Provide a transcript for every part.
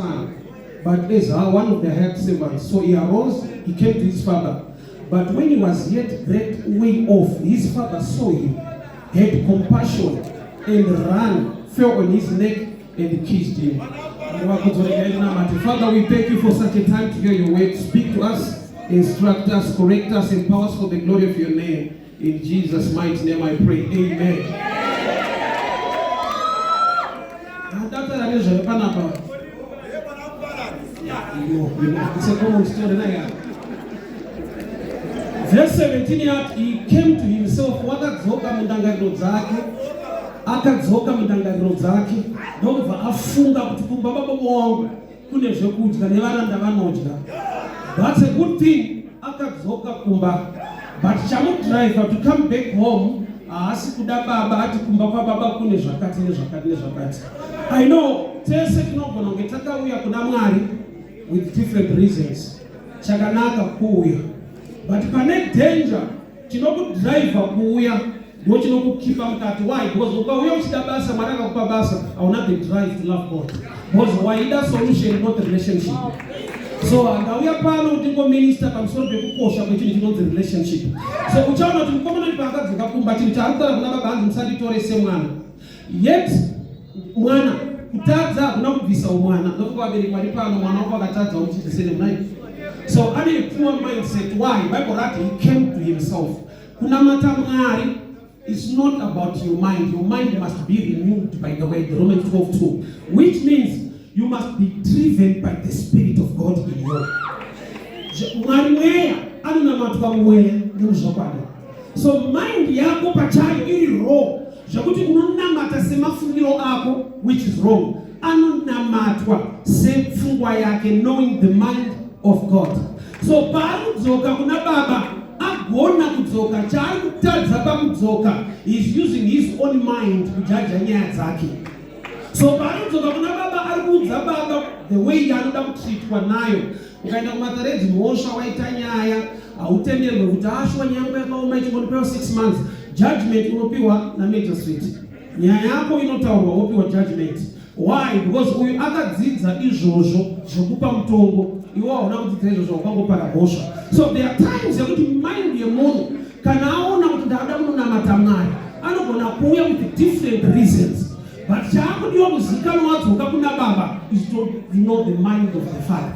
son, but as one of the head servants. So he arose, he came to his father. But when he was yet great way off, his father saw him, had compassion, and ran, fell on his neck, and kissed him. Father, we thank you for such a time to hear your word. Speak to us, instruct us, correct us, empower us for the glory of your name. In Jesus' mighty name I pray. Amen. It's a common story. Verse 17, he came to himself. Akadzoka mundangariro dzake ndokubva afunga kuti kumba baba wangu kune zvekudya nevaranda vanodya. That's a good thing. Akadzoka kumba, but chamudriver to come back home haasi kuda baba ati kumba kwababa kune zvakati nezvakati nezvakati. I know tese tinogona kunge takauya kuna Mwari with different reasons. Chakanaka kuuya, but pane danger chinokudriver kuuya ndochinokukipa mukati. Why? Because ukauya uchida basa, Mwari akakupa basa, hauna the drive to love God. Because waida solution, not the relationship. So angauya pano utingo minister pamusoro pekukosha kwechinhu chinonzi relationship. So uchaona kuti mukomana pakadzoka kumba chiri chaarikutaura kuna baba hanzi musanditore semwana. Yet mwana kutadza hakuna kubvisa umwana. Ndokuti vabereki vari pano mwana wako akatadza uchitisene munai. So ane a poor mindset. Why? Bible writes he came to himself. Kunamata Mwari is not about your mind. Your mind must be renewed by the way, Romans 12:2, which means you must be driven by the Spirit of God in you. So mind yako pachayo iri raw. Zvakuti unonamata semafungiro ako, which is wrong. Anonamatwa sefungwa yake, knowing the mind of God. So parudzoka kuna baba agona kudzoka chari kutadza pamudzoka, is using his own mind kujaja nyaya dzake. So parudzoka kuna baba ari kuudza baba the way yaanoda kutreatwa nayo. Ukaenda kumatharedzi mhosva waita nyaya, hautenderwe kuti ashwa nyangu yakaoma ichimbopiwa 6 months, judgment unopiwa na magistrate. Nyaya yako inotaurwa wopiwa judgment. Why? Because uyu akadzidza izvozvo zvokupa mutongo, iwe hauna kudzidza izvozvo wakangopara hosha. So there are times yekuti mind yemunhu kana aona kuti ndada kunonamata Mwari anogona kuuya with different reasons. But chaakudiwa kuzikanwa wadzoka kuna baba is to know the mind of the Father.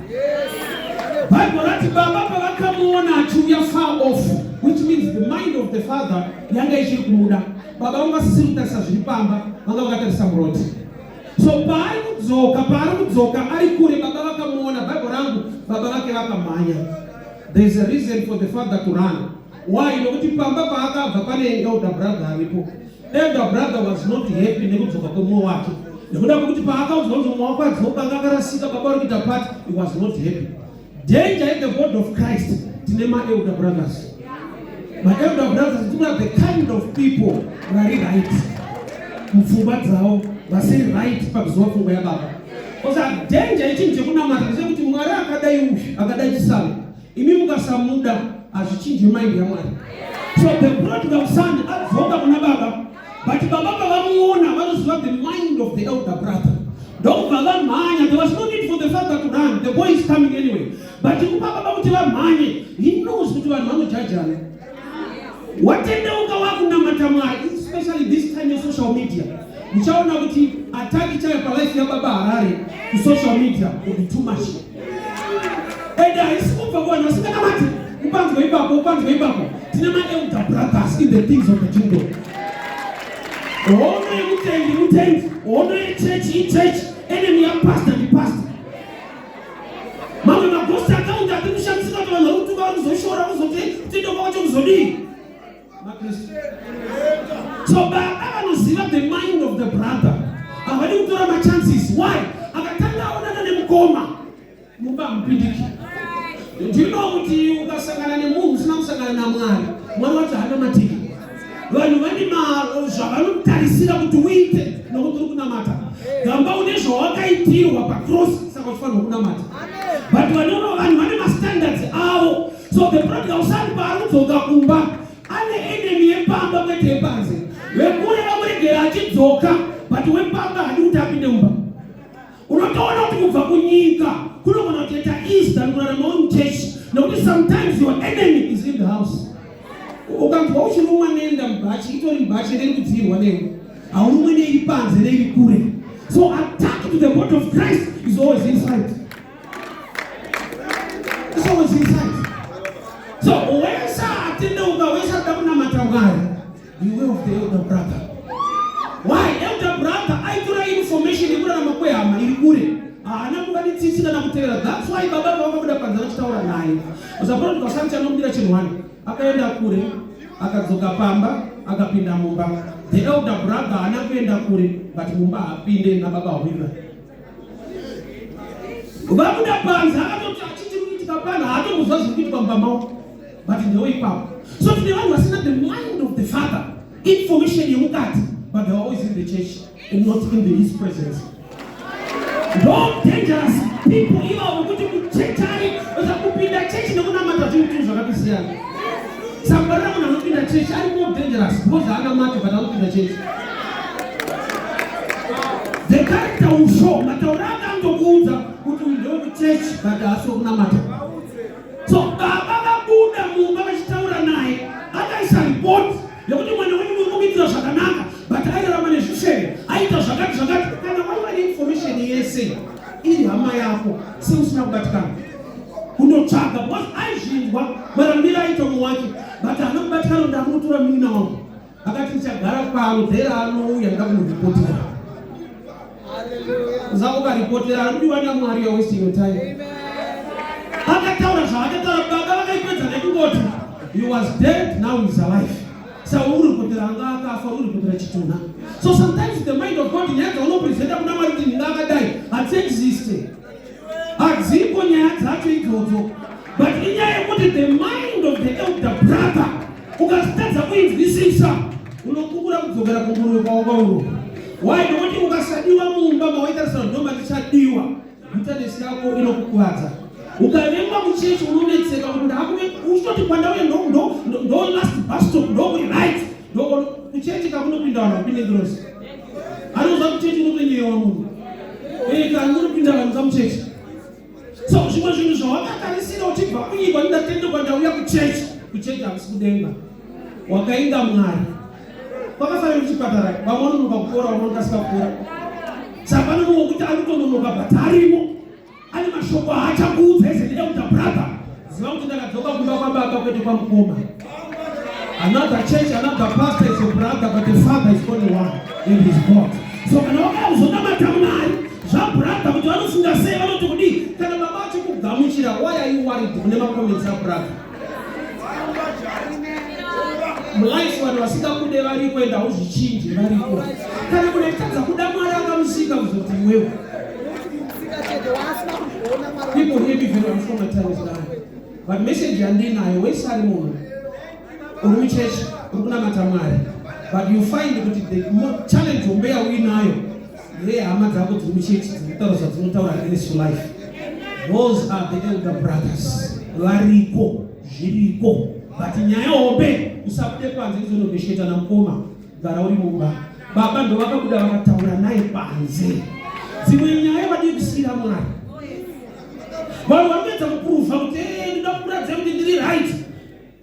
Bible rati baba pavakamuona achiuya far off, which means the mind of the Father yanga ichiri kumuda. Baba vangasisiri kutarisa zviri pamba, vanga vakatarisa muroti. So paari kudzoka ari kure baba vakamuona. Bible rangu baba vake vakamhanya. There is a reason for the father to run. Why? Nokuti pamba paakabva pane elder brother aripo. Elder brother was not happy nekudzoka kwemwoyo wake. Nekuda kwekuti paakaudzwa kuti mwoyo wako adzoka akakarasika, baba vari kuita part, he was not happy. Danger in the body of Christ, tine ma-elder brothers. Ma-elder brothers, are the kind of people who are right. Mupfungwa dzavo vasi right pakuziva pfungwa yababa. Because danger ichinhu chekunamata ndechekuti Mwari akadai uyu akadai chisamu, imi mukasamuda hazvichinji mind yaMwari. So the prodigal son adzoka kuna baba, but baba pavamuona vanoziva the mind of the elder brother. Ndokubva vamhanya. There was no need for the father to run. The boy is coming anyway. But kupa baba kuti vamhanye, he knows kuti vanhu vanojajana. Watendeuka wakunamata Mwari, especially this time of social media. Uchaona kuti attack chayo pa life ya baba Harare ku social media will be too much. Eda isikubva kuvanhu vasinganamati upanzwe ipapo. Tine ma-elder brothers in the things of the kingdom. Ono yemutendi, ono ye-church, enemy ya pastor ndi pastor. Mamwe magosi akaunda atikushamsika kuti vanhu varutuka varuzoshora kuzoti tindoka wacho kuzodii. So baba vanoziva the mind of the brother. Havadi kutora machances. Why? Akatanga aonana nemukoma muba mpindiki. Do you know kuti ukasangana nemunhu usina kusangana naMwari, Mwari wacho hana matiki. Vanhu vane zvavanotarisira kuti uite nokuti uri kunamata. Gamba une zvawakaitirwa pacross saka uchifanirwa kunamata. But vanhu vane mastandards avo. So the prodigal son paarikudzoka kumba ane enemy yepamba kwete yepanze. Wekure vamuregera achidzoka, but wepamba hadi kuti apinde mumba. Unotoona kuti kubva kunyika church. Now sometimes your enemy is in the house. Ukamva uchirumwa nenda mbachi, itori mbachi riri kudzirwa newe. Haurumwe neipanze neiri kure. So attack to the body of Christ is always inside. It's always inside. So wesa atenda ukawesa takuna matangari, beware of the elder brother. Why? Elder brother aitora information ikura na makwe hama iri kure. Anakuvanitsitsika na kutera. That's why baba vakabuda panza vachitaura naye. Usapona tukasancha nomudira chinwani. Akaenda kure, akadzoka pamba, akapinda mumba. The elder brother anakuenda kure, but mumba apinde na baba wira. Ukabuda panza akatoti achitiruitika pana hatomuzwa zvikuitika mumba mawo. But ndewo ipapo. So today one was not the mind of the father. Information yemukati, but they are always in the church and not in his presence. Don't dangerous people iva wakuti kuchechari usakupinda church nekuna matatu zvakasiyana. Sambara kuna anopinda church ari more dangerous because haana mate but anopinda church. The character will show matauranga andokuudza kuti ndewe kuchurch but asi kuna mate. So baba vabuda mumba vachitaura naye akaisa report yekuti mwana wenyu murikuitira zvakanaka but airarama nezvishere aita zvakati kana waiva information yese iri hama yako seusina kubatikana kundotsvaga because aizvinzwa marambiro aita muwake but haana kubatikana ndamutora mina wangu akati ndichagara pano dhera anouya nda kumuripotera zakukaripotera anodiwa namwari you're wasting your time. Akataura zvakataura baba vakaipedza nekungoti he was dead, now he's alive. So uripotera anga akafa uripotera chituna. So sometimes the mind of God nyaga unopresenta kuna mwari kuti ndinga akadai hadziexiste. Hadzipo nyaya dzacho idzodzo. But inyaya yekuti the mind of the elder brother ukasitadza kuinzwisisa unokukura kudzokera kunguruve kwawo. Why? Nekuti ukasadiwa mumba mawaita sana ndo matichadiwa. Bitterness yako inokukwadza. Ukavenga muchechi unonetseka kuti ndakuve uchitoti kwandauye ndo last bus stop ndo kuri right ndo kuchechi kakunopinda vanhu vapinde gross anozva kuchechi unotonyewa munhu kana unopinda vanhu kamuchechi. So zvimwe zvinhu zvawakatarisira uchibva kunyika ndatende kwandauya kuchechi hamisi kudenga wakainga mwari kwakafanira kuchipatara vamwanonoka kupora vamwanokasika kupora saka vanonowa kuti anotononoka but arimo ani mashoko haachakuudza as an elder brother. Ziva kuti ndakadzoka kumba kwababa kwete kwamukoma. Another church, another pastor is a brother, but the father is only one in his God. So kana wakazonamata Mwari zvabrother kuti vanofunga sei vanoti kudii kana baba vacho kugamuchira. Why are you worried kune makomenti abrother? Mulife vanhu vasingakude varipo enda uzvichinje varipo. Kana kuna chitadza kuda Mwari akamusika kuzoti iwewe. People hear me very much my time is done. But message yandinayo wesari munhu uri muchechi uri kunamata Mwari. But you find that the more challenge umbeya uinayo ndeyehama dzako dziri muchechi dzinotaura zvadzinotaura against your life. Those are the elder brothers. Variko zviriko but nyaya hombe usabude panze izonobesheta namukoma gara uri mumba. Baba ndo vakabuda vakataura naye panze. Dzimwe nyaya vadi kusiyira Mwari. Vanhu vanoedza kupruvha kuti ndida kuratidza kuti ndiri right.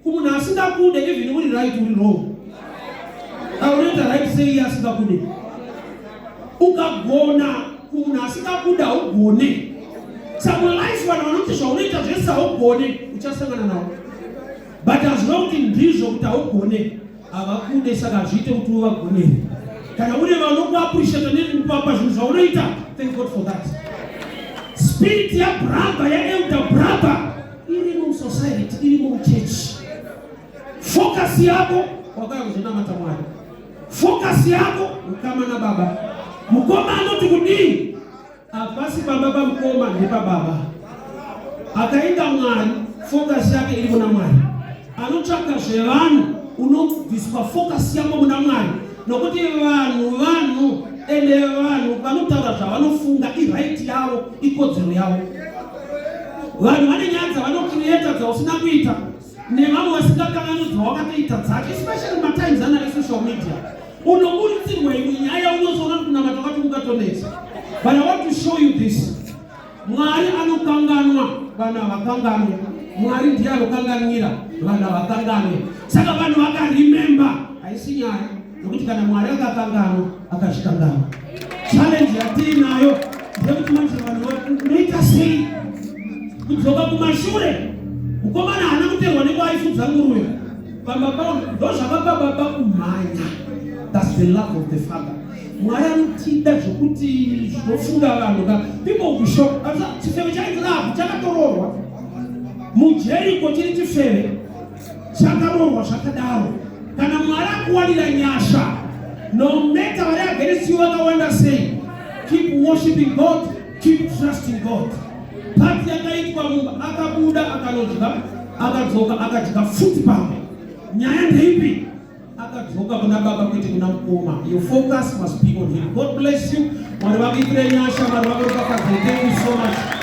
Kumunhu asingakude even uri right uri wrong. Aunoita right sei asingakude. Ukagona kumunhu asingakuda ugone. Saka life vanhu vanoti zvaunoita zvese haugone uchasangana nawo. But hazvina kuti ndizvo kuti haugone havakude saka zviite kuti uvagonere. Kana une vanokuappreciate nekupapa zvinhu zvaunoita, thank God for that. Spirit ya brother ya elder brother iri mu society iri mu church. Focus yako wakaya kuzonamata Mwari. Focus yako ukama na baba. Mukoma anoti kudii apasi baba mukoma ndipa baba. Akainga Mwari focus yake iri kuna Mwari. Anotsvaka zvevanhu unobviswa focus yako muna Mwari. Nokuti vanhu ende vanhu vanotaura zvavanofunga iright yavo ikodzero yavo. Vanhu vane nyaya dzavanocreata dzausina kuita nevamwe vasingakanganidzwa wakatoita dzake, especially matimes ana social media. Unoburitsirwa imwe nyaya unozoona kuti kunamata kwati ungatonetsa. But I want to show you this. Mwari anokanganwa vana vakanganwe. Mwari ndiye anokanganira vana vakanganwe. Saka vanhu vakaremember haisi nyaya nokuti kana Mwari akakanganwa akazvikanganwa. Challenge yatinayo ndekuti manje vanhu vanoita sei kudzoka kumashure. Mukomana hana kuterwa nekuaifudza nguruve baba pao ndozvakapa baba kumhanya. That's the love of the Father. Mwari anotida zvokuti zvinofunga vanhu ka people will shock. Asa chifeve chaizirapu chakatororwa mujeriko chiri chifeve chakarorwa zvakadaro. Kana Mwari akuwanira nyasha, no matter vari against you vakawanda sei, keep worshiping God, keep trusting God. Pati yakaitwa mungu akabuda akanodya akadzoka akadya futi pamwe. Nyaya ndeipi? Akadzoka kuna baba kwete kuna mukoma. Your focus must be on him. God bless you. Mwari vakuitire nyasha, Mwari vakuropafadze. Thank you so much.